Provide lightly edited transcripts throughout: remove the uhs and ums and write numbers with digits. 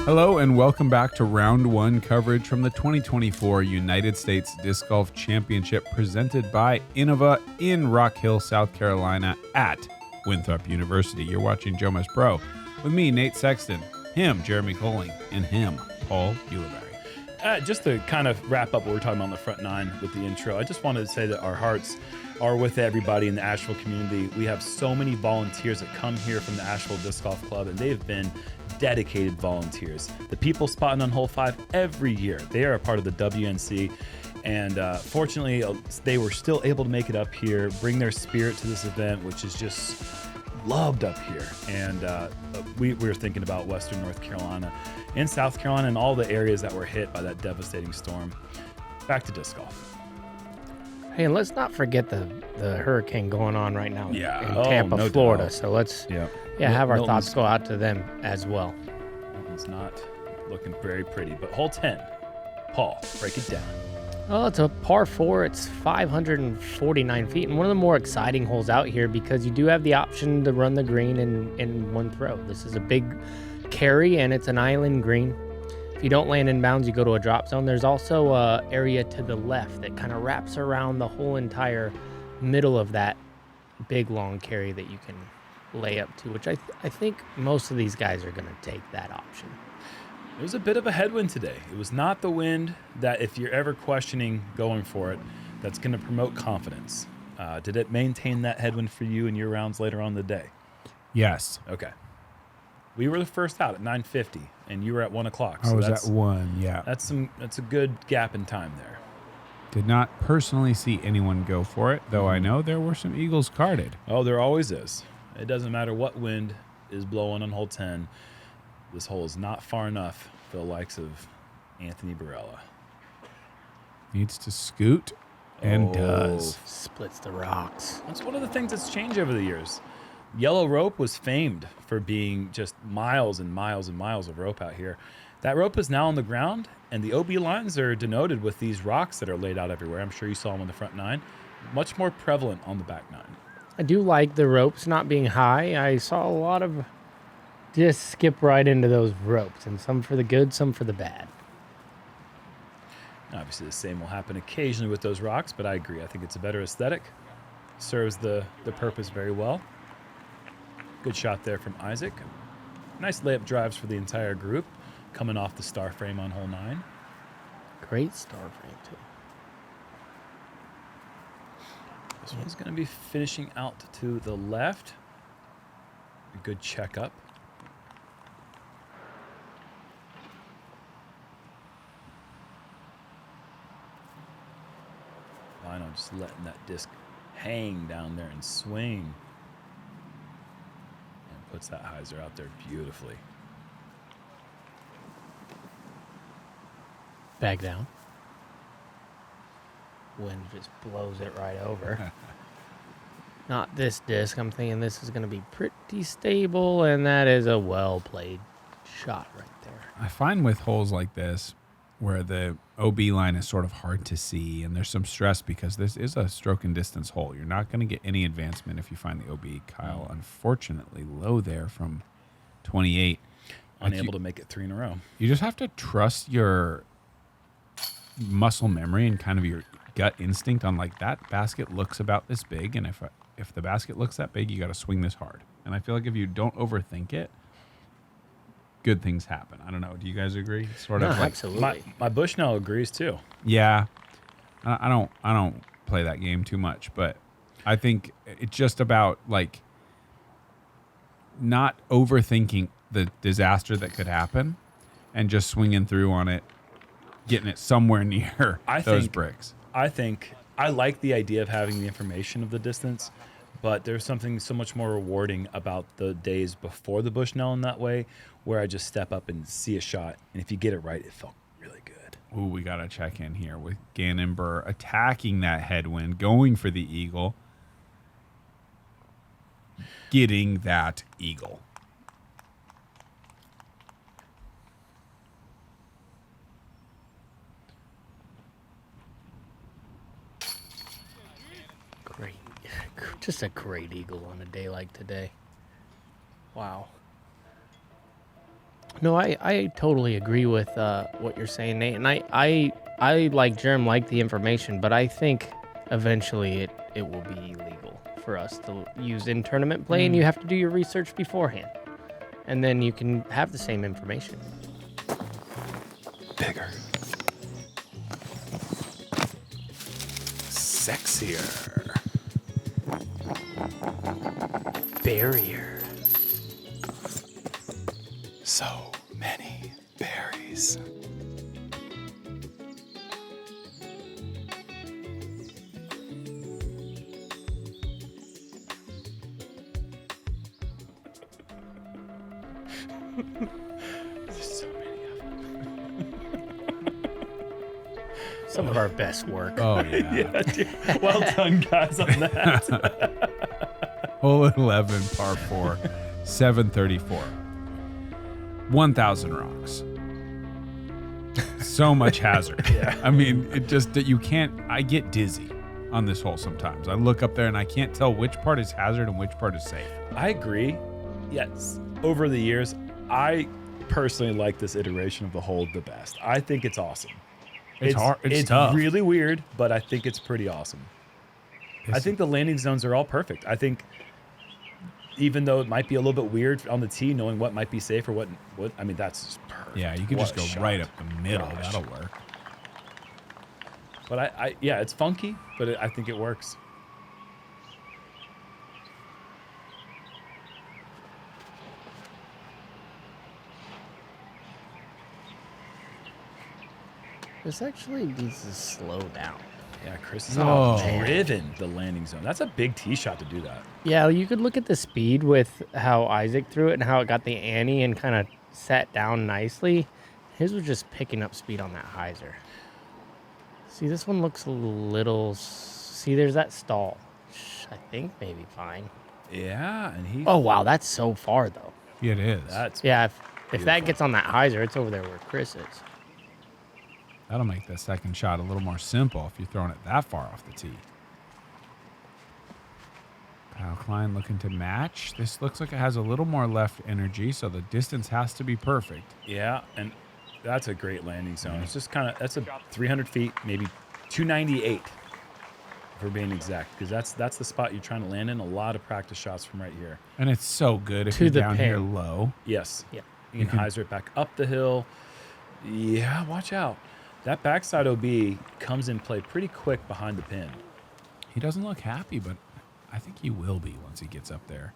Hello and welcome back to round one coverage from the 2024 United States Disc Golf Championship presented by Innova in Rock Hill, South Carolina at Winthrop University. You're watching JomezPro with me, Nate Sexton, him, Jeremy Koling, and him, Paul Ulibarri. Just to kind of wrap up what we're talking about on the front nine with the intro, I just wanted to say that our hearts are with everybody in the Asheville community. We have so many volunteers that come here from the Asheville Disc Golf Club, and they've been dedicated volunteers. The people spotting on hole 5 every year, they are a part of the WNC, and fortunately they were still able to make it up here, bring their spirit to this event, which is just loved up here. And we were thinking about Western North Carolina and South Carolina and all the areas that were hit by that devastating storm. Back to disc golf. Hey, and let's not forget the hurricane going on right now in Tampa, no Florida. doubt. So let's Yeah, have our Milton's- thoughts go out to them as well. It's not looking very pretty, but hole 10, Paul, break it down. Well, it's a par 4. It's 549 feet, and one of the more exciting holes out here because you do have the option to run the green in one throw. This is a big carry, and it's an island green. If you don't land in bounds, you go to a drop zone. There's also a area to the left that kind of wraps around the whole entire middle of that big long carry that you can lay up to, which I think most of these guys are going to take that option. It was a bit of a headwind today. It was not the wind that, if you're ever questioning going for it, that's going to promote confidence. Did it maintain that headwind for you in your rounds later on in the day? Yes. Okay. We were the first out at 9:50, and you were at 1 o'clock. I was at 1, yeah. That's a good gap in time there. Did not personally see anyone go for it, though I know there were some Eagles carded. Oh, there always is. It doesn't matter what wind is blowing on hole 10. This hole is not far enough for the likes of Anthony Barella. Needs to scoot and does. Splits the rocks. That's one of the things that's changed over the years. Yellow rope was famed for being just miles and miles and miles of rope out here. That rope is now on the ground, and the OB lines are denoted with these rocks that are laid out everywhere. I'm sure you saw them on the front nine. Much more prevalent on the back nine. I do like the ropes not being high. I saw a lot of just skip right into those ropes, and some for the good, some for the bad. Obviously, the same will happen occasionally with those rocks, but I agree. I think it's a better aesthetic. Serves the purpose very well. Good shot there from Isaac. Nice layup drives for the entire group, coming off the star frame on hole 9. Great star frame, too. This one's going to be finishing out to the left. A good checkup. Lionel just letting that disc hang down there and swing. And puts that hyzer out there beautifully. Back down. Wind just blows it right over. Not this disc. I'm thinking this is going to be pretty stable, and that is a well-played shot right there. I find with holes like this, where the OB line is sort of hard to see, and there's some stress because this is a stroke and distance hole. You're not going to get any advancement if you find the OB. Kyle, unfortunately, low there from 28. Unable to make it 3 in a row. You just have to trust your muscle memory and kind of your gut instinct on, like, that basket looks about this big, and if the basket looks that big, you got to swing this hard. And I feel like if you don't overthink it, good things happen. I don't know. Do you guys agree? Sort of like, absolutely. My Bushnell agrees too. Yeah. I don't play that game too much, but I think it's just about, like, not overthinking the disaster that could happen and just swinging through on it, getting it somewhere near those bricks. I like the idea of having the information of the distance, but there's something so much more rewarding about the days before the Bushnell in that way, where I just step up and see a shot, and if you get it right, it felt really good. Ooh, we got to check in here with Gannon Burr attacking that headwind, going for the eagle, getting that eagle. Great. Just a great eagle on a day like today. Wow. No, I totally agree with what you're saying, Nate. And I like Jerm, like the information, but I think eventually it will be legal for us to use in tournament play, and you have to do your research beforehand. And then you can have the same information. Bigger. Sexier. Barrier. So many berries. There's so many of them. Some of our best work. Oh, yeah. Yeah, dude. Well done, guys, on that. Hole 11, par 4, 734. 1,000 rocks. So much hazard. Yeah. I mean, it just, you can't, I get dizzy on this hole sometimes. I look up there and I can't tell which part is hazard and which part is safe. I agree. Yes. Over the years, I personally like this iteration of the hole the best. I think it's awesome. It's hard. It's It's tough. really weird, but I think it's pretty awesome. I think the landing zones are all perfect. I think even though it might be a little bit weird on the tee, knowing what might be safe or what I mean, that's just perfect. Yeah, you can What just a go shot. right up the middle. Gosh. That'll work. But yeah, it's funky, but I think it works. This actually needs to slow down. Yeah, Chris is Oh. driven the landing zone. That's a big tee shot to do that. Yeah, you could look at the speed with how Isaac threw it and how it got the ante and kind of sat down nicely. His was just picking up speed on that hyzer. See, this one looks a little... See, there's that stall. I think maybe fine. Yeah, and he. Oh, wow, that's so far, though. It is. That's Yeah, if Beautiful. that gets on that hyzer, it's over there where Chris is. That'll make the second shot a little more simple if you're throwing it that far off the tee. Kyle Klein looking to match. This looks like it has a little more left energy, so the distance has to be perfect. Yeah, and that's a great landing zone. It's just kind of, that's a 300 feet, maybe 298 if we're being exact, because that's the spot you're trying to land in. A lot of practice shots from right here. And it's so good if To you're the down here pin. low. Yes. Yeah. You can hyzer it back up the hill. Yeah, watch out. That backside OB comes in play pretty quick behind the pin. He doesn't look happy, but I think he will be once he gets up there.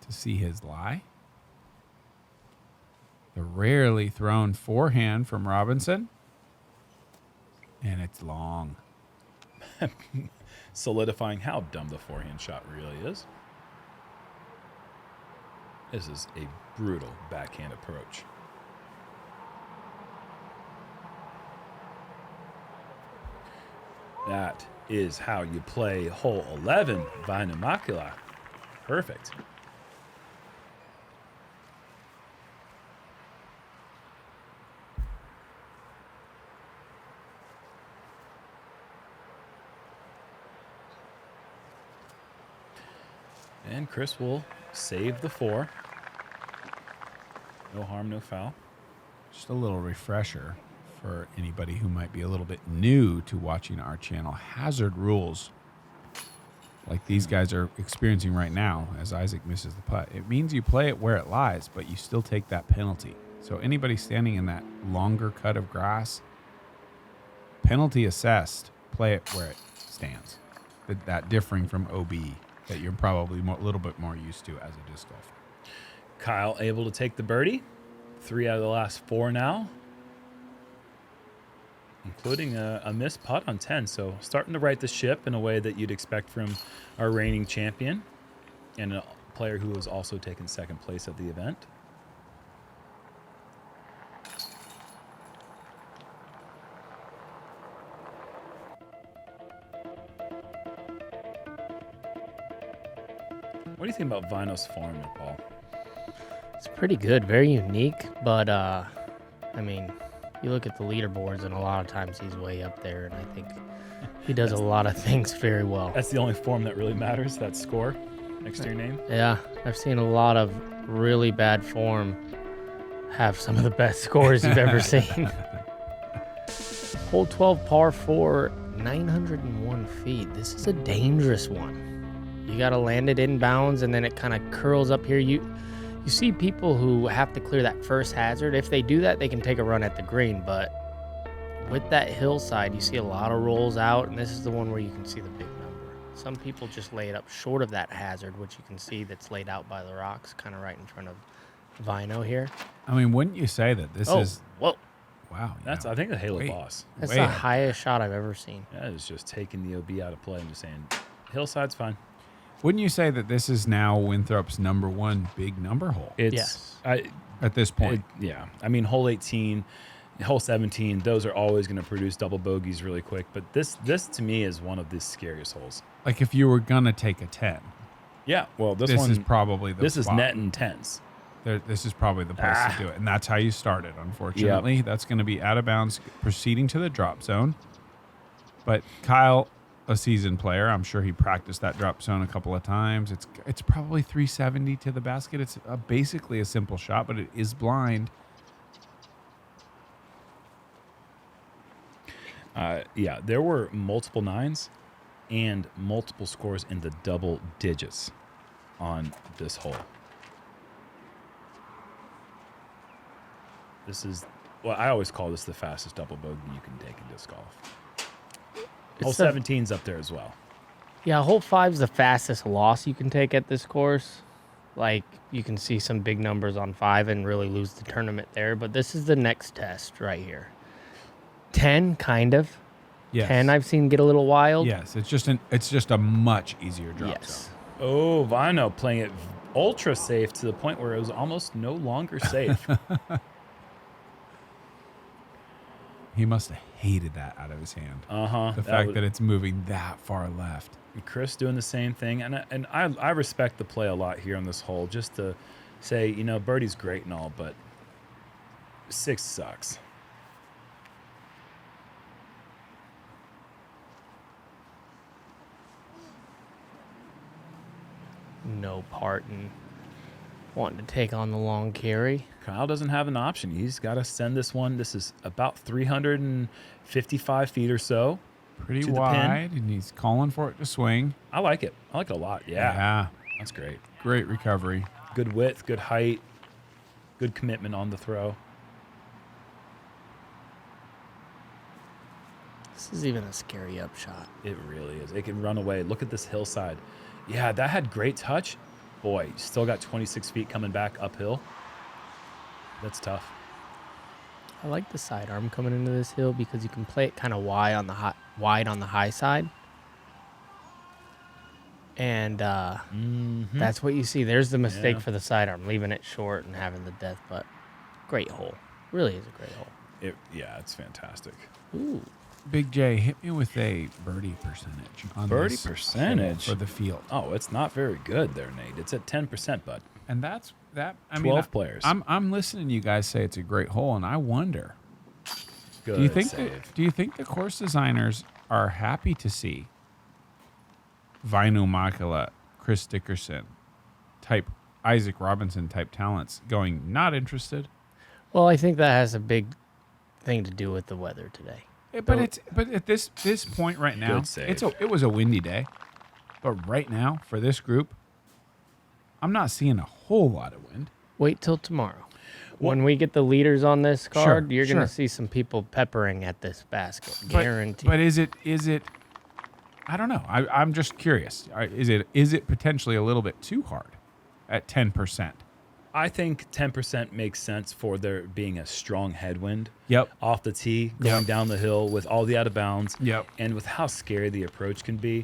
To see his lie. The rarely thrown forehand from Robinson. And it's long. Solidifying how dumb the forehand shot really is. This is a brutal backhand approach. That is how you play hole 11, Väinö Mäkelä. Perfect. And Chris will save the 4. No harm, no foul. Just a little refresher for anybody who might be a little bit new to watching our channel. Hazard rules, like these guys are experiencing right now as Isaac misses the putt. It means you play it where it lies, but you still take that penalty. So anybody standing in that longer cut of grass, penalty assessed, play it where it stands. That differing from OB that you're probably a little bit more used to as a disc golfer. Kyle able to take the birdie. 3 out of the last 4 now, including a missed putt on 10. So starting to right the ship in a way that you'd expect from our reigning champion and a player who has also taken second place at the event. What do you think about Väinö's form, Paul? It's pretty good, very unique, but I mean, you look at the leaderboards and a lot of times he's way up there, and I think he does a lot of things very well. That's the only form that really matters, that score next to your name. Yeah, I've seen a lot of really bad form have some of the best scores you've ever seen. Hole 12, par 4, 901 feet. This is a dangerous one. You got to land it inbounds, and then it kind of curls up here. You see people who have to clear that first hazard. If they do that, they can take a run at the green, but with that hillside, you see a lot of rolls out, and this is the one where you can see the big number. Some people just lay it up short of that hazard, which you can see that's laid out by the rocks, kind of right in front of Väinö here. I mean, wouldn't you say that this is... Whoa. Wow. That's, I think, the Halo boss. That's the highest shot I've ever seen. That is just taking the OB out of play and just saying, hillside's fine. Wouldn't you say that this is now Winthrop's #1 big number hole? Yes. At this point. Yeah. I mean, hole 18, hole 17, those are always going to produce double bogeys really quick. But this to me is one of the scariest holes. Like if you were going to take a 10. Yeah. Well, this is probably the This spot. is net and tens. This is probably the place to do it. And that's how you start it, unfortunately. Yep. That's going to be out of bounds, proceeding to the drop zone. But Kyle, a seasoned player, I'm sure he practiced that drop zone a couple of times. It's probably 370 to the basket. It's basically a simple shot, but it is blind. Yeah, there were multiple nines and multiple scores in the double digits on this hole. This is, well, I always call this the fastest double bogey you can take in disc golf. Hole 17's up there as well. Yeah, hole 5's the fastest loss you can take at this course. Like, you can see some big numbers on 5 and really lose the tournament there. But this is the next test right here. 10, kind of. Yes. 10 I've seen get a little wild. Yes, it's just a much easier drop zone. Oh, Väinö playing it ultra safe to the point where it was almost no longer safe. He must have hated that out of his hand. The fact that it's moving that far left. Chris doing the same thing, and I respect the play a lot here on this hole. Just to say, you know, birdie's great and all, but 6 sucks. No part in wanting to take on the long carry. Kyle doesn't have an option. He's got to send this one. This is about 355 feet or so. Pretty wide, and he's calling for it to swing. I like it. I like it a lot. Yeah. That's great. Great recovery. Good width, good height, good commitment on the throw. This is even a scary upshot. It really is. It can run away. Look at this hillside. Yeah, that had great touch. Boy, still got 26 feet coming back uphill. That's tough. I like the sidearm coming into this hill because you can play it kind of wide on the high side. And that's what you see. There's the mistake for the sidearm, leaving it short and having the death putt. Great hole. Really is a great hole. It's fantastic. Ooh. Big J, hit me with a birdie percentage. On birdie this percentage for the field. Oh, it's not very good there, Nate. It's at 10%, bud. And that's that. I 12 mean, players. I'm listening to you guys say it's a great hole, and I wonder. Good do you think save. do you think the course designers are happy to see Väinö, Mäkelä, Chris Dickerson type, Isaac Robinson type talents going not interested? Well, I think that has a big thing to do with the weather today. But at this point right now, Good save. it was a windy day. But right now, for this group, I'm not seeing a whole lot of wind. Wait till tomorrow. When we get the leaders on this card, you're going to see some people peppering at this basket. Guaranteed. But is it? I don't know. I'm just curious. Is it potentially a little bit too hard at 10%? I think 10% makes sense for there being a strong headwind. Yep. Off the tee, going down the hill with all the out of bounds. Yep. And with how scary the approach can be,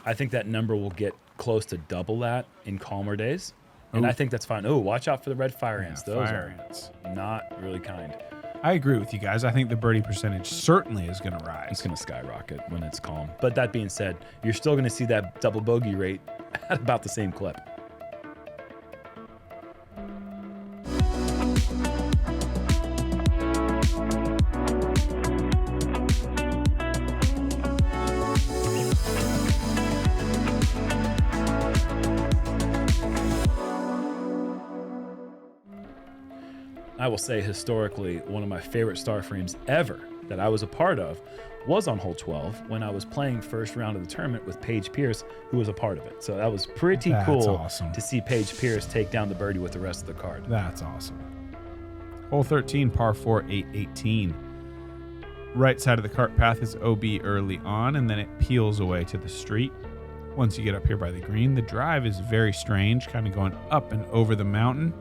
I think that number will get close to double that in calmer days. And I think that's fine. Oh, watch out for the red fire ants. Those fire are ants. not really kind. I agree with you guys. I think the birdie percentage certainly is going to rise. It's going to skyrocket when it's calm. But that being said, you're still going to see that double bogey rate at about the same clip. I will say historically, one of my favorite star frames ever that I was a part of was on hole 12 when I was playing first round of the tournament with Paige Pierce, who was a part of it. So that was pretty That's cool awesome. to see Paige Pierce take down the birdie with the rest of the card. That's awesome. Hole 13, par 4, 818. Right side of the cart path is OB early on, and then it peels away to the street. Once you get up here by the green, the drive is very strange, kind of going up and over the mountain,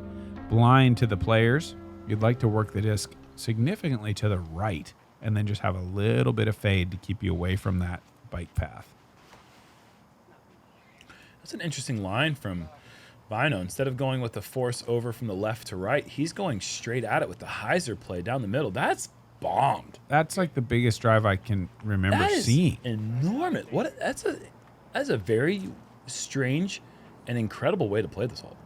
blind to the players. You'd like to work the disc significantly to the right, and then just have a little bit of fade to keep you away from that bike path. That's an interesting line from Väinö. Instead of going with the force over from the left to right, he's going straight at it with the hyzer play down the middle. That's bombed. That's like the biggest drive I can remember That is seeing. enormous. That's a very strange and incredible way to play this hole.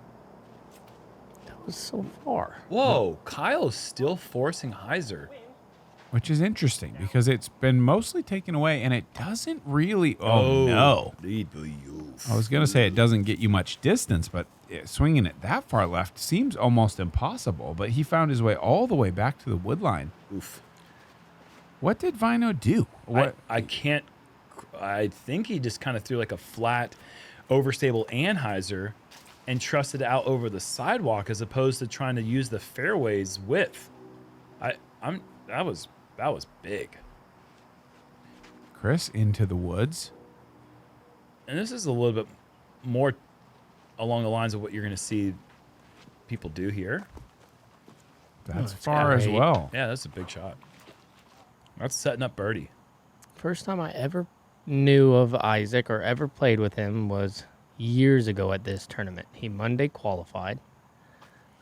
That was so far. Whoa, Kyle's still forcing hyzer. Which is interesting because it's been mostly taken away and it doesn't really. Oh, no. I was going to say it doesn't get you much distance, but swinging it that far left seems almost impossible. But he found his way all the way back to the wood line. Oof. What did Väinö do? What? I can't. I think he just kind of threw like a flat, overstable Anheuser and trusted out over the sidewalk as opposed to trying to use the fairway's width. That was big. Chris into the woods. And this is a little bit more along the lines of what you're going to see people do here. That's it's far as great. well. Yeah, that's a big shot. That's setting up birdie. First time I ever knew of Isaac or ever played with him was years ago at this tournament. He Monday qualified.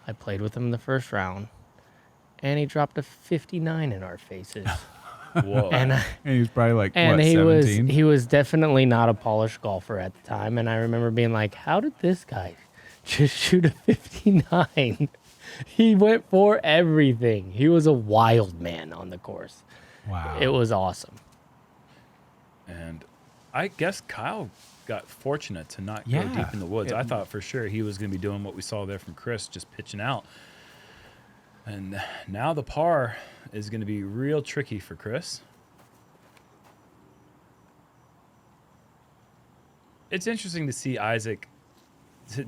I played with him in the first round, and he dropped a 59 in our faces. Whoa. and And he was probably like, and what, he 17? he was definitely not a polished golfer at the time. And I remember being like, how did this guy just shoot a 59? He went for everything. He was a wild man on the course. Wow. It was awesome. And I guess Kyle got fortunate to not Yeah. go deep in the woods. I thought for sure he was going to be doing what we saw there from Chris, just pitching out. And now the par is going to be real tricky for Chris. It's interesting to see Isaac,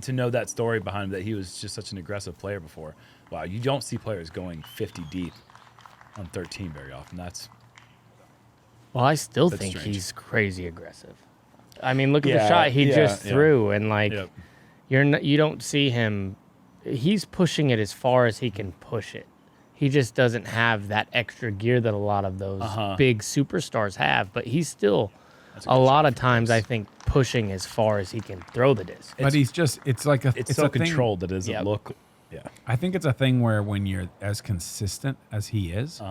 to know that story behind him, that he was just such an aggressive player before. Wow, you don't see players going 50 deep on 13 very often. Well, I still That's think strange. he's crazy aggressive. I mean, look at the Yeah, shot he just yeah. threw, and like Yep. you don't see him. He's pushing it as far as he can push it. He just doesn't have that extra gear that a lot of those big superstars have. But he's still That's a a good lot shot of for times, Chris. I think, pushing as far as he can throw the disc. But he's just, it's like a, It's so a thing- controlled that it doesn't Yep. look. Yeah. I think it's a thing where when you're as consistent as he is,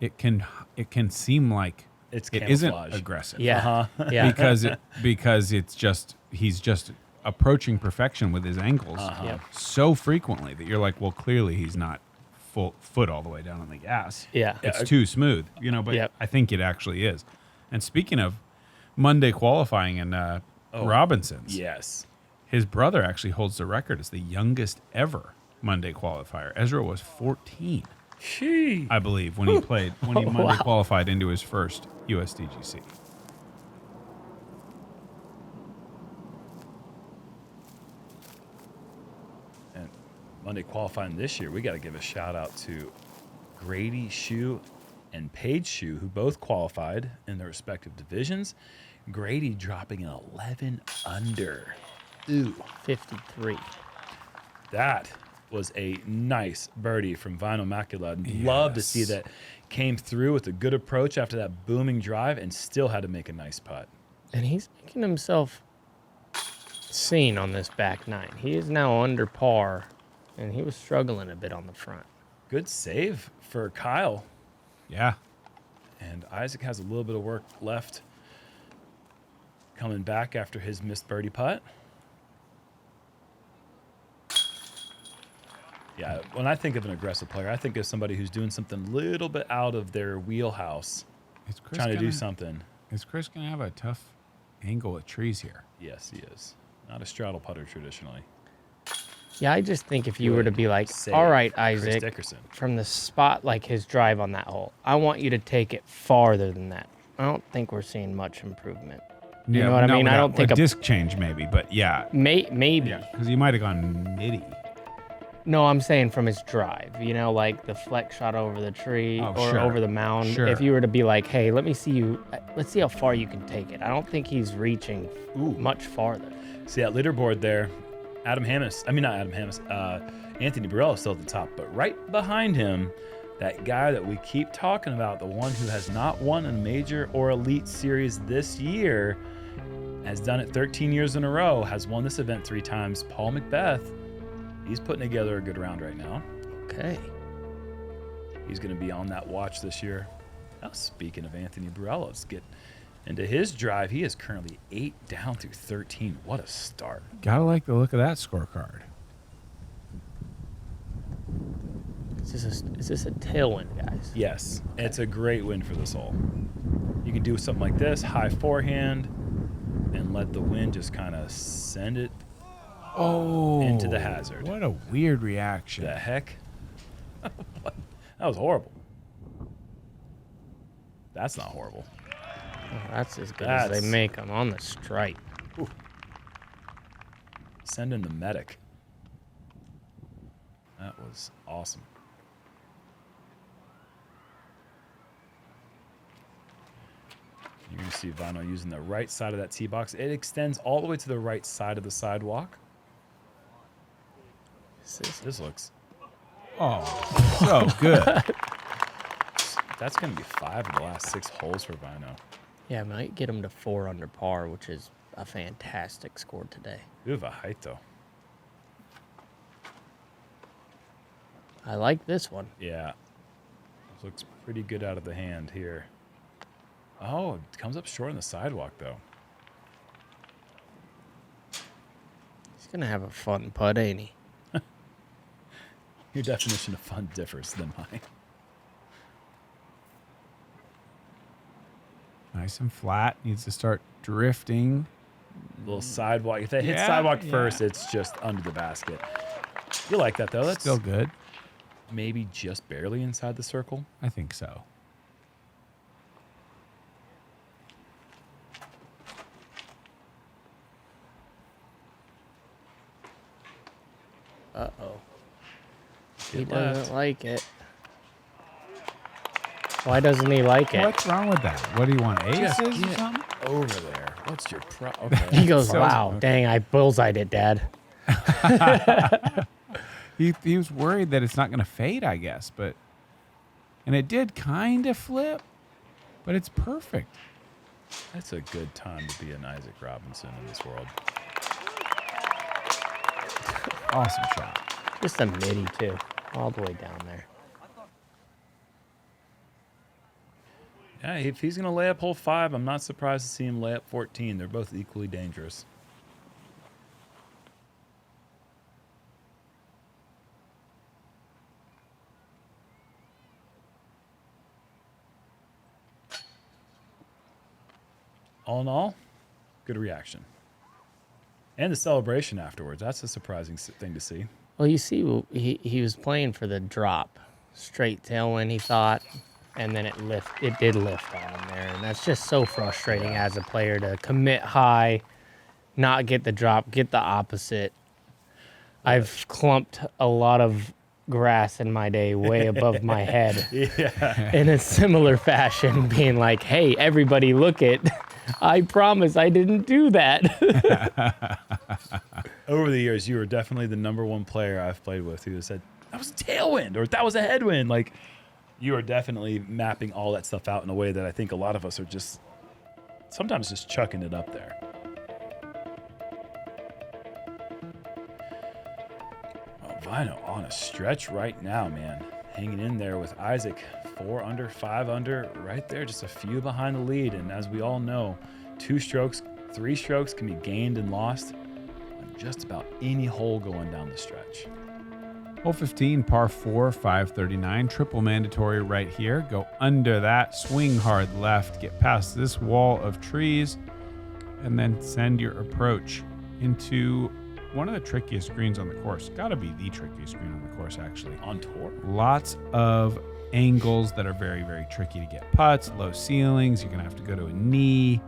it can seem like It's it isn't camouflage. aggressive. Yeah, yeah. because he's just approaching perfection with his ankles Yep. so frequently that you're like, well, clearly he's not full foot all the way down on the gas. Yeah. It's too smooth, but Yep. I think it actually is. And speaking of Monday qualifying and Robinson's, Yes. his brother actually holds the record as the youngest ever Monday qualifier. Ezra was 14, She. I believe, when he played, when he Monday qualified into his first USDGC. And Monday qualifying this year, we got to give a shout out to Grady Shue and Paige Shue, who both qualified in their respective divisions. Grady dropping an 11 under. Ooh. 53. That was a nice birdie from Väinö Mäkelä. Love to see Yes. that. Came through with a good approach after that booming drive and still had to make a nice putt. And he's making himself seen on this back nine. He is now under par, and he was struggling a bit on the front. Good save for Kyle. Yeah. And Isaac has a little bit of work left coming back after his missed birdie putt. Yeah, when I think of an aggressive player, I think of somebody who's doing something a little bit out of their wheelhouse, Is Chris trying to do gonna- something. Is Chris going to have a tough angle with trees here? Yes, he is. Not a straddle putter traditionally. Yeah, I just think if you were to be like, Save all right, Chris Isaac, Dickerson. from the spot, like his drive on that hole, I want you to take it farther than that. I don't think we're seeing much improvement. You know what I mean? I don't think a disc change maybe, but yeah. Maybe. Yeah, because you might have gone midi. No, I'm saying from his drive, you know, like the flex shot over the tree or over the mound. Sure. If you were to be like, hey, let's see how far you can take it. I don't think he's reaching much farther. See that leaderboard there, Anthony Barella is still at the top, but right behind him, that guy that we keep talking about, the one who has not won a major or elite series this year, has done it 13 years in a row, has won this event 3 times, Paul Macbeth. He's putting together a good round right now. Okay. He's going to be on that watch this year. Now, speaking of Anthony Barella, let's get into his drive. He is currently 8 down through 13. What a start. Gotta like the look of that scorecard. Is this a tailwind, guys? Yes, it's a great win for this hole. You can do something like this, high forehand, and let the wind just kind of send it into the hazard. What a weird reaction. The heck? That was horrible. That's not horrible. Oh, that's as good as they make them on the stripe. Ooh. Send in the medic. That was awesome. You're going to see Väinö using the right side of that tee box. It extends all the way to the right side of the sidewalk. This looks... Oh, so good. That's going to be 5 of the last 6 holes for Väinö. Yeah, I might get him to 4 under par, which is a fantastic score today. You have a height, though. I like this one. Yeah. This looks pretty good out of the hand here. Oh, it comes up short on the sidewalk, though. He's going to have a fun putt, ain't he? Your definition of fun differs than mine. Nice and flat. Needs to start drifting. Little sidewalk. If they hit sidewalk first, it's just under the basket. You like that, though. That's still good. Maybe just barely inside the circle. I think so. Uh-oh. He doesn't like it. Why doesn't he like it? What's wrong with that? What do you want, aces or Get something? over there. What's your okay. He goes, wow, dang, I bullseyed it, Dad. He was worried that it's not going to fade, I guess, and it did kind of flip, but it's perfect. That's a good time to be an Isaac Robinson in this world. Awesome shot. Just a midi, too. All the way down there. Yeah, if he's going to lay up hole 5, I'm not surprised to see him lay up 14. They're both equally dangerous. All in all, good reaction. And the celebration afterwards. That's a surprising thing to see. Well, you see, he was playing for the drop. Straight tailwind, he thought. And then it did lift on him there. And that's just so frustrating as a player to commit high, not get the drop, get the opposite. I've clumped a lot of grass in my day way above my head in a similar fashion, being like, hey, everybody look it. I promise I didn't do that. Over the years, you were definitely the #1 player I've played with who said, that was a tailwind or that was a headwind. Like, you are definitely mapping all that stuff out in a way that I think a lot of us are just sometimes just chucking it up there. Oh, Väinö on a stretch right now, man. Hanging in there with Isaac, 4 under, 5 under, right there, just a few behind the lead. And as we all know, 2 strokes, 3 strokes can be gained and lost on just about any hole going down the stretch. Hole 15, par 4, 539. Triple mandatory right here. Go under that, swing hard left, get past this wall of trees, and then send your approach into one of the trickiest greens on the course. Got to be the trickiest green on the course, actually. On tour? Lots of angles that are very, very tricky to get putts, low ceilings. You're going to have to go to a knee.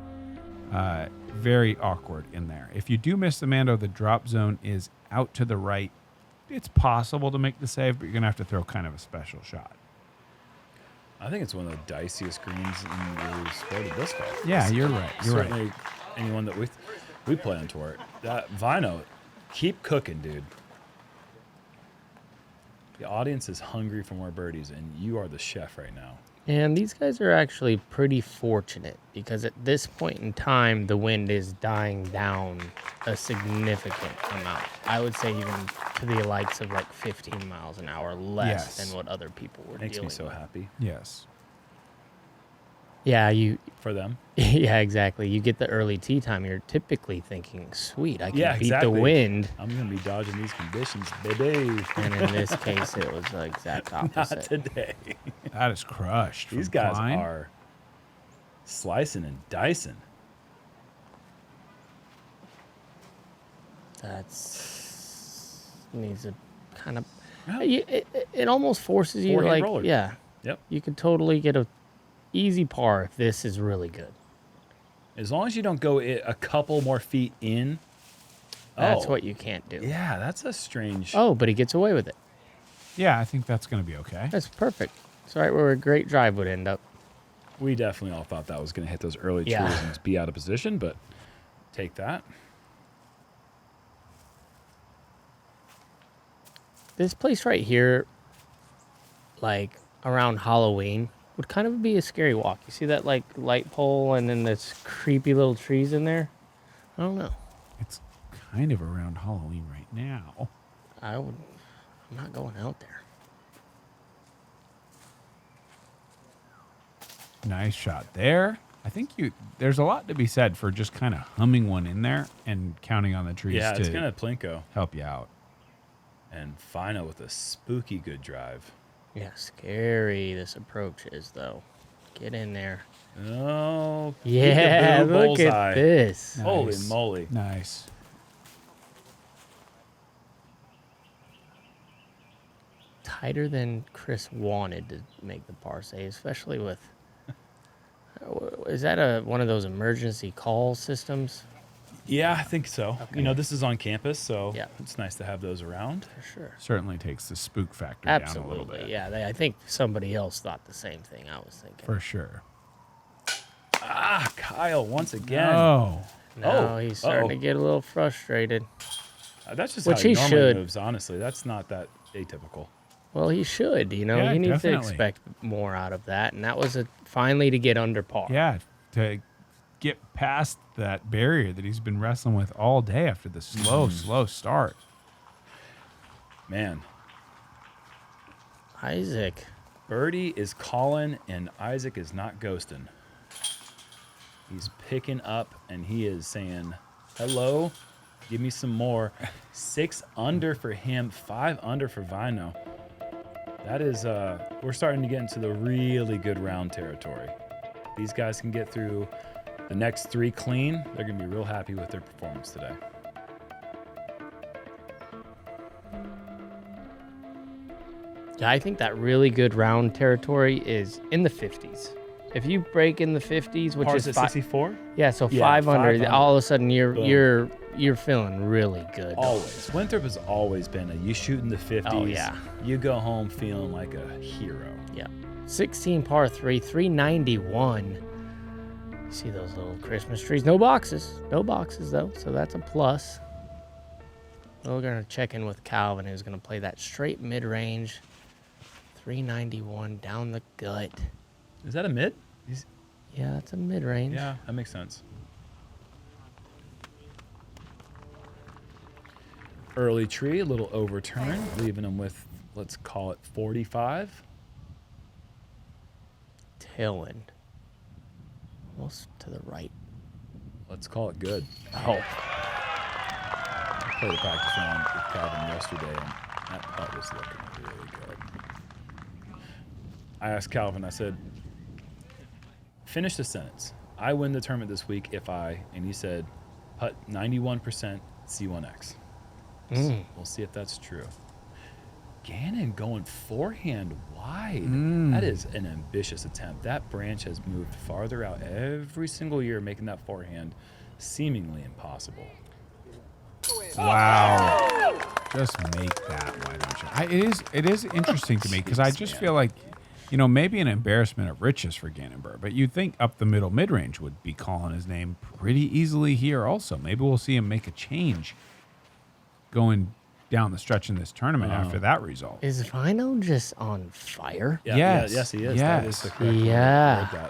Very awkward in there. If you do miss the Mando, the drop zone is out to the right. It's possible to make the save, but you're going to have to throw kind of a special shot. I think it's one of the diciest greens in the sport of disc golf. Yeah, you're right. You're Certainly right. anyone that we play on tour. That Väinö, keep cooking, dude. The audience is hungry for more birdies, and you are the chef right now. And these guys are actually pretty fortunate because at this point in time, the wind is dying down a significant amount. I would say even to the likes of like 15 miles an hour less than what other people were Makes dealing me so with. happy. Yes. Yeah, For them. yeah, exactly. You get the early tee time, you're typically thinking, sweet, I can beat exactly. the wind. I'm going to be dodging these conditions, baby. And in this case, it was the exact Not opposite. today. That is crushed. These from guys Klein. are slicing and dicing. That's needs a kind of. Yeah. It almost forces you to Forehand like, roller. yeah. Yep. You could totally get a easy par if this is really good. As long as you don't go a couple more feet in. That's Oh. what you can't do. Yeah, that's a strange. Oh, but he gets away with it. Yeah, I think that's going to be okay. That's perfect. It's right where a great drive would end up. We definitely all thought that was going to hit those early trees Yeah. and just be out of position, but take that. This place right here, like around Halloween, would kind of be a scary walk. You see that like light pole and then this creepy little trees in there? I don't know. It's kind of around Halloween right now. I'm not going out there. Nice shot there. I think there's a lot to be said for just kind of humming one in there and counting on the trees Yeah, it's to kind of plinko. help you out. And Väinö with a spooky good drive. Yeah, scary this approach is, though. Get in there. Oh, Yeah, peekaboo look bullseye. at this. Holy Nice. moly. Nice. Tighter than Chris wanted to make the par save, especially with. Is that one of those emergency call systems? Yeah, I think so. Okay. You know, this is on campus, so Yeah. it's nice to have those around. For sure. Certainly takes the spook factor down a little Absolutely. bit. Yeah, I think somebody else thought the same thing I was thinking. For sure. Ah, Kyle, once again. Oh, Now Oh, he's starting to uh-oh. get a little frustrated. That's just Which how he he normally should. moves, honestly. That's not that atypical. Well, he should, Yeah, he needs definitely. to expect more out of that. And that was finally to get under par. yeah. To get past that barrier that he's been wrestling with all day after the slow start. Man, Isaac. Birdie is calling and Isaac is not ghosting. He's picking up and he is saying, hello, give me some more. 6 under for him, 5 under for Väinö. That is, we're starting to get into the really good round territory. These guys can get through the next 3 clean. They're going to be real happy with their performance today. Yeah, I think that really good round territory is in the 50s. If you break in the 50s, which Pars is at 64? yeah, so Yeah, 5 under, 5 under. all of a sudden Boom. you're feeling really good. Always. Winthrop has always been you shoot in the 50s. Oh, yeah. You go home feeling like a hero. Yeah. 16 par 3, 391. You see those little Christmas trees? No boxes though, so that's a plus. We're gonna check in with Calvin, who's gonna play that straight mid-range. 391 down the gut. Is that a mid? Yeah, that's a mid-range. Yeah, that makes sense. Early tree, a little overturn, leaving him with, let's call it 45. Tailwind. Almost to the right. Let's call it good. Oh, I played a practice round with Calvin yesterday, and that putt was looking really good. I asked Calvin, I said, finish the sentence. I win the tournament this week if I, and he said, putt 91% C1X. We'll see if that's true. Gannon going forehand wide. That is an ambitious attempt. That branch has moved farther out every single year, making that forehand seemingly impossible. Wow. Just make that, why don't you? It is interesting to me because I just feel like, maybe an embarrassment of riches for Gannonburr, but you'd think up the middle mid-range would be calling his name pretty easily here also. Maybe we'll see him make a change going down the stretch in this tournament after that result. Is Väinö just on fire? Yes, he is. Yes. That is the correct word. Yeah.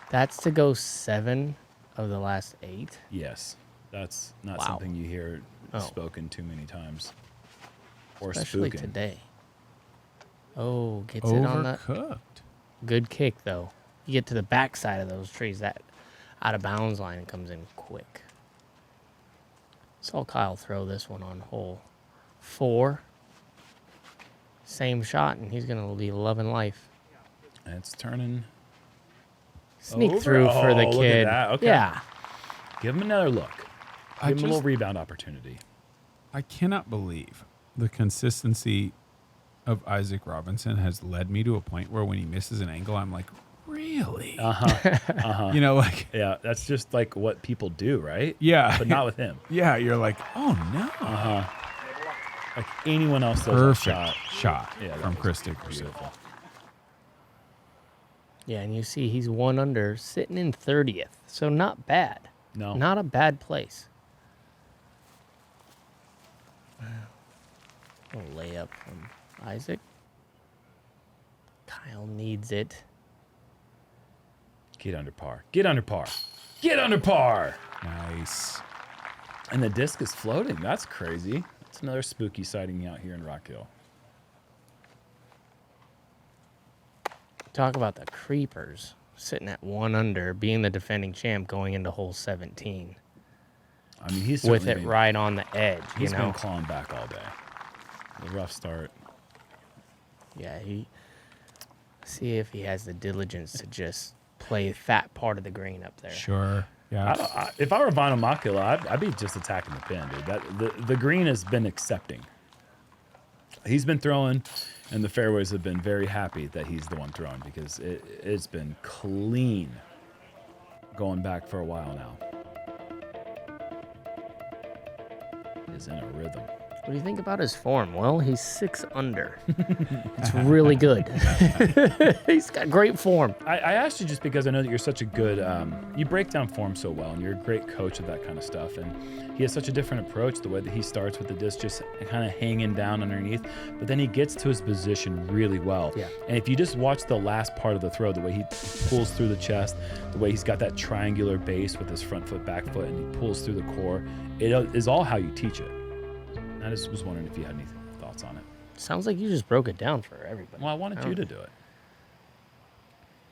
That's to go 7 of the last 8. Yes. That's not something you hear spoken too many times. Or Especially spooking. today. Oh, gets it on the Overcooked. good kick though. You get to the backside of those trees, that out of bounds line comes in quick. Saw Kyle throw this one on hole 4. Same shot, and he's gonna be loving life. It's turning. Sneak Over? through for the Oh, look at kid. that. Okay. Yeah. Give him another look. I Give him a little just- rebound opportunity. I cannot believe the consistency of Isaac Robinson has led me to a point where when he misses an angle, I'm like, really? Like, Yeah, that's just like what people do, right? yeah. But not with him. Yeah, you're like, oh no. Like anyone else does that Perfect shot. shot Yeah, that from was Chris Dickerson. beautiful. Yeah, and you see he's 1 under, sitting in 30th. So not bad. No. Not a bad place. A layup from Isaac. Kyle needs it. Get under par. Get under par. Get under par. Nice. And the disc is floating. That's crazy. That's another spooky sighting out here in Rock Hill. Talk about the creepers. Sitting at 1 under, being the defending champ going into hole 17. I mean, he's With certainly it been- right on the edge, He's you been know? clawing back all day. A rough start. Yeah, see if he has the diligence to just play that part of the green up there. Sure. Yeah. If I were Väinö Mäkelä, I'd be just attacking the pin, dude. The green has been accepting. He's been throwing, and the fairways have been very happy that he's the one throwing because it's been clean going back for a while now. He is in a rhythm. What do you think about his form? Well, he's 6 under. It's really good. He's got great form. I asked you just because I know that you're such a good, you break down form so well, and you're a great coach of that kind of stuff. And he has such a different approach, the way that he starts with the disc just kind of hanging down underneath, but then he gets to his position really well. Yeah. And if you just watch the last part of the throw, the way he pulls through the chest, the way he's got that triangular base with his front foot, back foot, and he pulls through the core, it is all how you teach it. I just was wondering if you had any thoughts on it. Sounds like you just broke it down for everybody. Well, I wanted you to do it.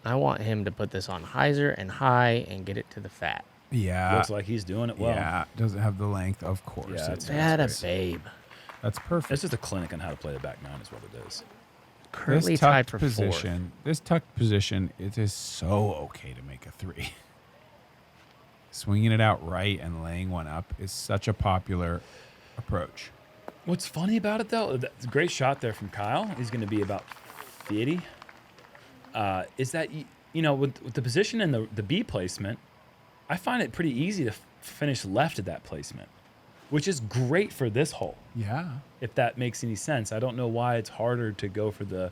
I want him to put this on hyzer and high and get it to the fat. Yeah. Looks like he's doing it well. Yeah. Doesn't have the length, of course. Yeah, It's- That a babe. that's perfect. It's just a clinic on how to play the back nine is what it is. Currently This tied tucked for position, this tucked position, it is so okay to make a 3. Swinging it out right and laying one up is such a popular approach. What's funny about it, though, that's a great shot there from Kyle. He's going to be about 50. Is that, with the position and the B placement, I find it pretty easy to finish left at that placement, which is great for this hole, Yeah. if that makes any sense. I don't know why it's harder to go for the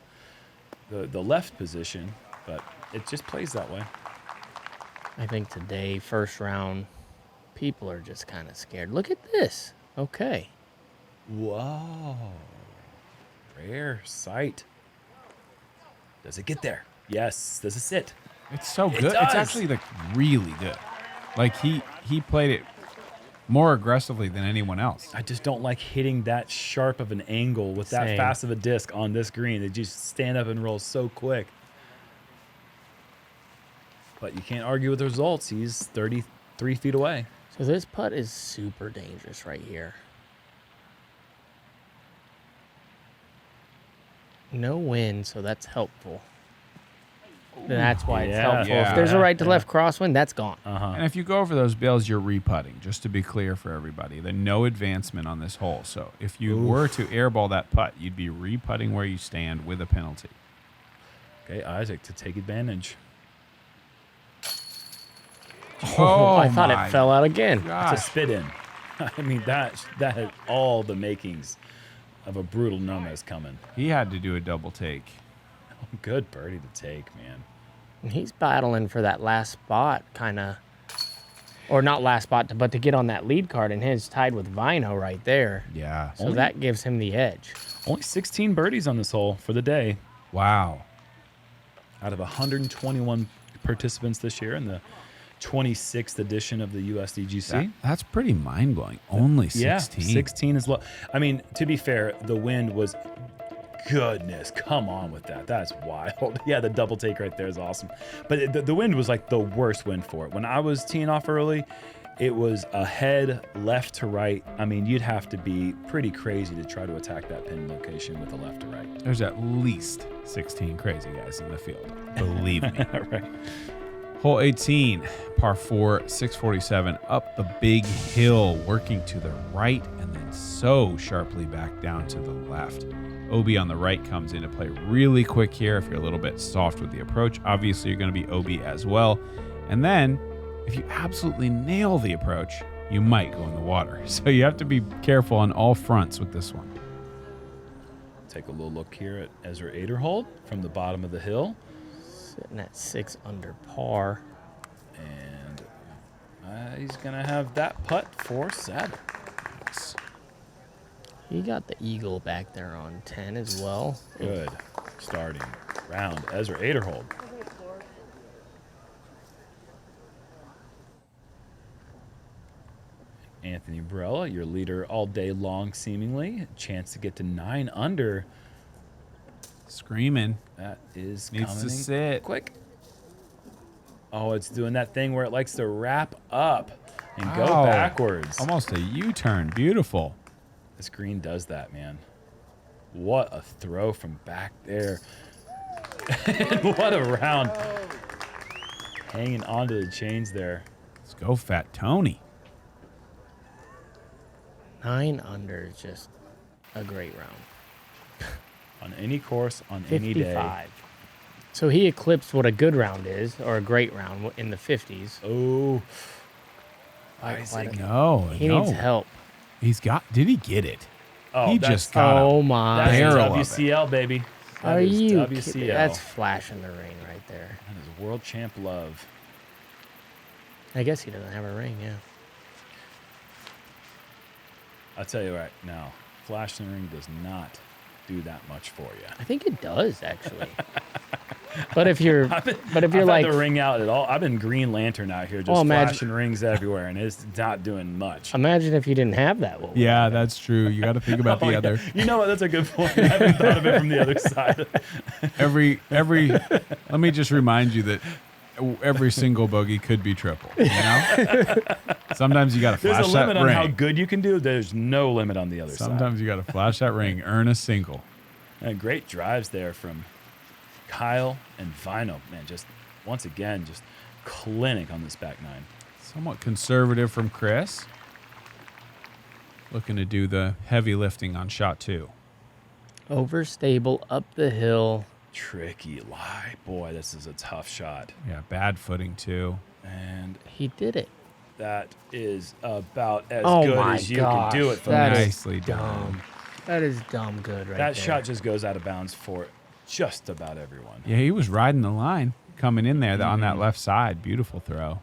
left position, but it just plays that way. I think today, first round, people are just kind of scared. Look at this. Okay. Whoa. Rare sight. Does it get there? Yes. Does it sit? It's so It good. It's does. actually like really good. Like he played it more aggressively than anyone else. I just don't like hitting that sharp of an angle with that Same. fast of a disc on this green. They just stand up and roll so quick. But you can't argue with the results. He's 33 feet away. So this putt is super dangerous right here. No wind, so that's helpful. That's why it's Yeah. helpful. Yeah. If there's a right to left crosswind, that's gone. And if you go over those bails, you're re-putting, just to be clear for everybody. There's no advancement on this hole. So if you were to airball that putt, you'd be re-putting where you stand with a penalty. Okay, Isaac to take advantage. Oh, I thought my it fell out again. It's a gosh. spit in. I mean, that had all the makings of a brutal Gomez coming. He had to do a double take. Good birdie to take, man. And he's battling for that last spot, kind of. Or not last spot, but to get on that lead card, and his tied with Väinö right there. Yeah. So that gives him the edge. Only 16 birdies on this hole for the day Wow. out of 121 participants this year in the 26th edition of the USDGC. That's pretty mind-blowing. Only 16. Yeah, 16 is low. I mean, to be fair, the wind was, goodness, come on with that. That's wild. Yeah, the double take right there is awesome. But the wind was like the worst wind for it. When I was teeing off early, it was ahead, left to right. I mean, you'd have to be pretty crazy to try to attack that pin location with a left to right. There's at least 16 crazy guys in the field. Believe me. Right. Hole 18, par 4, 647, up the big hill, working to the right and then so sharply back down to the left. OB on the right comes into play really quick here if you're a little bit soft with the approach. Obviously, you're going to be OB as well. And then, if you absolutely nail the approach, you might go in the water. So you have to be careful on all fronts with this one. Take a little look here at Ezra Aderhold from the bottom of the hill. Sitting at 6 under par. And he's going to have that putt for 7. He got the eagle back there on 10 as well. Good starting round. Ezra Aderhold. Anthony Barella, your leader all day long, seemingly. Chance to get to 9 under. Screaming. That is Needs coming to sit. quick. Oh, it's doing that thing where it likes to wrap up and go Wow. backwards. Almost a U-turn. Beautiful. This green does that, man. What a throw from back there. And what a round. Hanging onto the chains there. Let's go, Fat Tony. 9 under is just a great round. On any course, on any day. 55. So he eclipsed what a good round is, or a great round in the 50s. Oh, Isaac. No, He no. needs help. He's got. Did he get it? oh He that's, just got Oh a my. that's barrel of it. WCL, baby. That Are is you WCL. kidding? That's flash in the rain right there. That is world champ love. I guess he doesn't have a ring, yeah. I'll tell you right now, flash in the ring does not do that much for you. I think it does actually. But if you're I've like had the ring out at all. I've been Green Lantern out here, just Well, imagine- flashing rings everywhere, and it's not doing much. imagine if you didn't have that. What would Yeah, happen? that's true. You got to think about Oh, the yeah. other. You know what? That's a good point. I haven't thought of it from the other side. Every. Let me just remind you that every single bogey could be triple. You know. Sometimes you got to There's flash a that limit on how ring. good you can do. There's no limit on the other side. Sometimes you got to flash that ring, earn a single. And great drives there from Kyle and Väinö. Man, just once again, just clinic on this back nine. Somewhat conservative from Chris. Looking to do the heavy lifting on shot 2. Overstable up the hill. Tricky lie. Boy, this is a tough shot. Yeah, bad footing too. And He did it. that is about as Oh good my as you gosh, can do it. that Folks. is Nicely done. dumb. That is dumb good right That there. shot just goes out of bounds for just about everyone. Yeah, he was riding the line coming in there on that left side. Beautiful throw.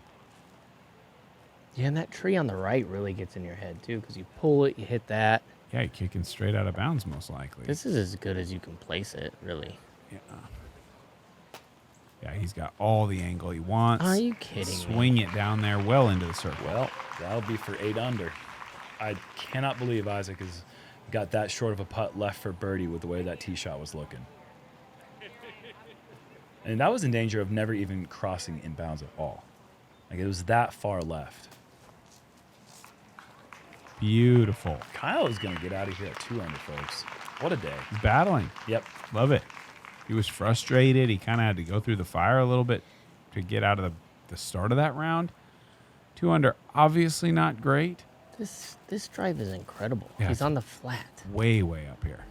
Yeah, and that tree on the right really gets in your head too, because you pull it, you hit that. Yeah, kicking straight out of bounds most likely. This is as good as you can place it, really. Yeah, he's got all the angle he wants. Are you kidding me? Swing it down there well into the circle. Well, that'll be for 8 under. I cannot believe Isaac has got that short of a putt left for birdie with the way that tee shot was looking. And that was in danger of never even crossing in bounds at all. Like, it was that far left. Beautiful. Kyle is going to get out of here at 2 under, folks. What a day. He's battling. Yep. Love it. He was frustrated. He kind of had to go through the fire a little bit to get out of the start of that round. 2 under, obviously not great. This drive is incredible. Yeah. He's on the flat. Way up here.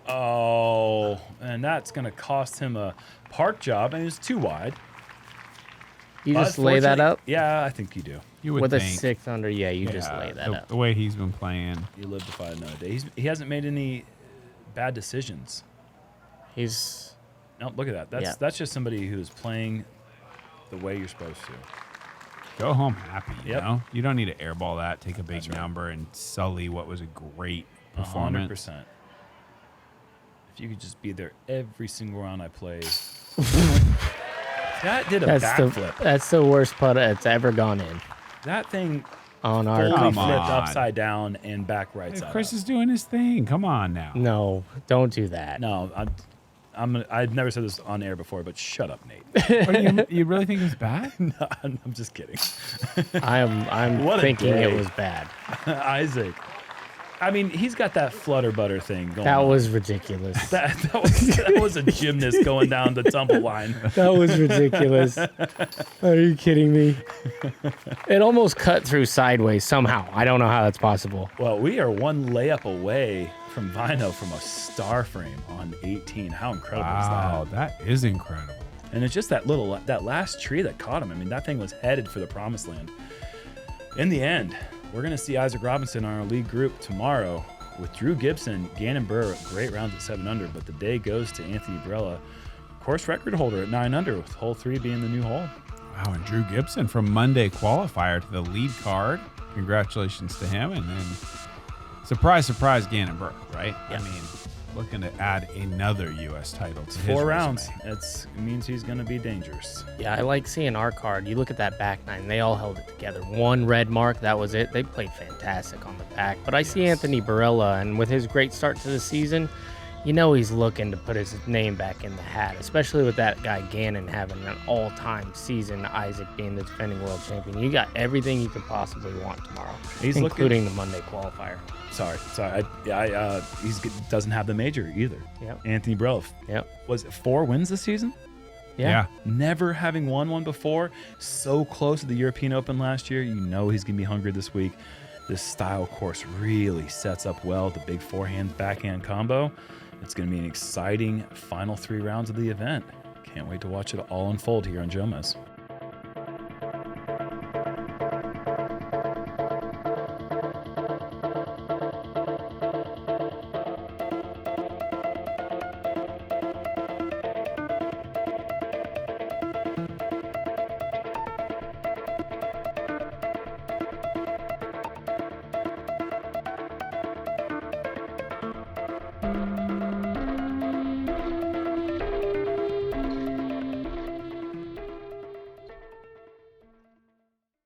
Oh, and that's going to cost him a park job, and it's too wide. You just lay that up? Yeah, I think you do. You would With think. a 6 under, yeah, you just lay that up. The way he's been playing. You live to fight another day. He hasn't made any bad decisions. He's... No, look at that. That's just somebody who's playing the way you're supposed to. Go home happy, you Yep. know? You don't need to airball that, take a big That's right. number, and sully what was a great performance. 100%. If you could just be there every single round I play. That did a backflip. That's the worst putt that's ever gone in That thing on our fully Come flipped on. upside down and back right Hey, side Chris up. is doing his thing. Come on now. No, don't do that. No, I've never said this on air before, but shut up, Nate. What, you really think it was bad? No, I'm just kidding. I'm What a thinking day. it was bad. Isaac. I mean, he's got that flutter butter thing going That on. was ridiculous. That was a gymnast going down the tumble line. That was ridiculous. Are you kidding me? It almost cut through sideways somehow. I don't know how that's possible. Well, we are one layup away from Väinö from a star frame on 18. How incredible Wow, is that? that is incredible. And it's just that last tree that caught him. I mean, that thing was headed for the promised land. In the end, we're going to see Isaac Robinson on our lead group tomorrow with Drew Gibson, Gannon Burr, great rounds at 7 under, but the day goes to Anthony Barella, course record holder at 9 under, with hole 3 being the new hole. Wow, and Drew Gibson from Monday qualifier to the lead card. Congratulations to him. And then, surprise, surprise, Gannon Burr, right? Yeah. I mean, looking to add another U.S. title to his 4 rounds. resume. It means he's going to be dangerous. Yeah, I like seeing our card. You look at that back 9, they all held it together. One red mark, that was it. They played fantastic on the back. But I see Anthony Barella, and with his great start to the season, you know he's looking to put his name back in the hat, especially with that guy Gannon having an all-time season, Isaac being the defending world champion. You got everything you could possibly want tomorrow, He's including the Monday qualifier. Sorry. He doesn't have the major either. Yep. Anthony Barella. Yep. Was it 4 wins this season? Yeah. Never having won one before. So close to the European Open last year. You know he's going to be hungry this week. This style course really sets up well the big forehand backhand combo. It's going to be an exciting final 3 rounds of the event. Can't wait to watch it all unfold here on Jomez.